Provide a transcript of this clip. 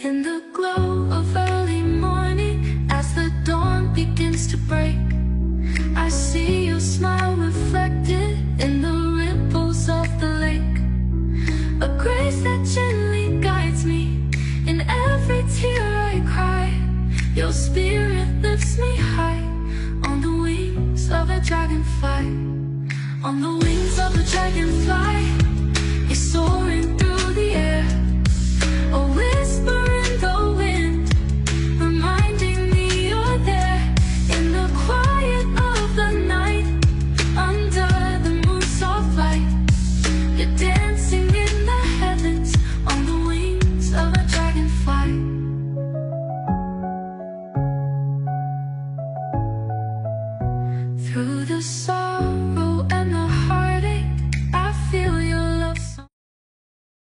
In the glow of early morning, as the dawn begins to break, I see your smile reflected in the ripples of the lake. A grace that gently guides me in every tear I cry. Your spirit lifts me high on the wings of a dragonfly. On the wings of a dragonfly.